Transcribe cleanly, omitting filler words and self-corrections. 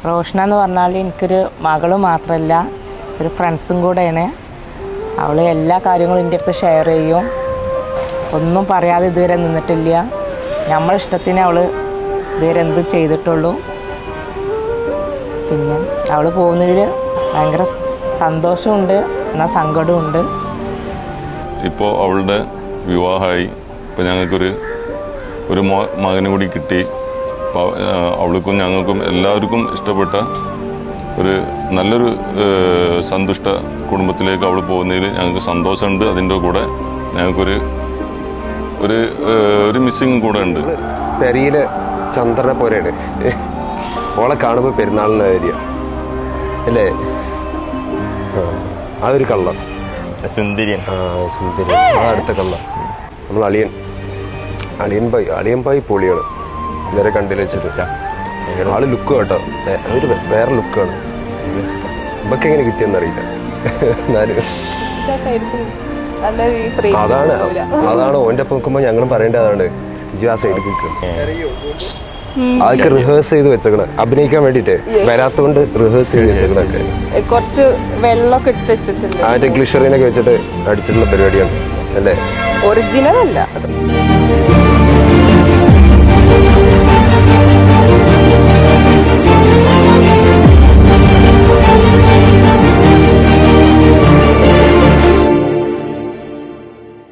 റോഷന എന്ന് പറഞ്ഞാൽ എനിക്കൊരു മകളും മാത്രമല്ല ഒരു ഫ്രണ്ട്സും കൂടെയാണ്. അവൾ എല്ലാ കാര്യങ്ങളും എൻ്റെ അടുത്ത് ഷെയർ ചെയ്യും. ഒന്നും പറയാതെ ഇതുവരെ നിന്നിട്ടില്ല. നമ്മളെ ഇഷ്ടത്തിന് അവൾ ഇതുവരെ എന്ത് ചെയ്തിട്ടുള്ളൂ. പിന്നെ അവൾ പോകുന്നതിൽ ഭയങ്കര സന്തോഷമുണ്ട്, എന്നാൽ സങ്കടമുണ്ട്. ഇപ്പോൾ അവളുടെ വിവാഹമായി. ഇപ്പോൾ ഞങ്ങൾക്കൊരു മകനും കൂടി കിട്ടി. അപ്പോൾ അവൾക്കും ഞങ്ങൾക്കും എല്ലാവർക്കും ഇഷ്ടപ്പെട്ട ഒരു നല്ലൊരു സന്തുഷ്ട കുടുംബത്തിലേക്ക് അവൾ പോകുന്നതിൽ ഞങ്ങൾക്ക് സന്തോഷമുണ്ട്. അതിൻ്റെ കൂടെ ഞങ്ങൾക്കൊരു ഒരു മിസ്സിങ് കൂടെ ഉണ്ട്. പെരിയിലെ ചന്ദ്രനെ പോലെയാണ് ഓളെ കാണുമ്പോൾ പെരുന്നാളിൻ്റെ കാര്യം അല്ലേ? അതൊരു കള്ളം സുന്ദരിയൻ. സുന്ദരി അടുത്ത കള്ളം നമ്മൾ അളിയൻ പായി പൊളിയാണ്. ഇവരെ കണ്ടില്ല വെച്ചിട്ട് ആള് ലുക്ക് കേട്ടോ, അതൊരു വേറെ ലുക്കാണ്. ഇവക്ക് എങ്ങനെ കിട്ടിയെന്നറിയില്ല. അതാണ് ഓൻ്റെ ഒപ്പം നിൽക്കുമ്പോൾ ഞങ്ങളും പറയേണ്ടതാണ് ഇജ് ആ സൈഡിൽ നിൽക്കുക. അതൊക്കെ റിഹേഴ്സ് ചെയ്ത് വെച്ചേക്കണേ അഭിനയിക്കാൻ വേണ്ടിട്ട് വരാത്തോണ്ട് റിഹേഴ്സ് ചെയ്ത് വെച്ചേക്കണൊക്കെ കുറച്ച് വെള്ളമൊക്കെ ഇട്ട് വെച്ചിട്ടുണ്ട്. മറ്റേ ഗ്ലിഷറിനൊക്കെ വെച്ചിട്ട് അടിച്ചിട്ടുള്ള പരിപാടിയാണ് അല്ലേ? ഒറിജിനൽ അല്ല.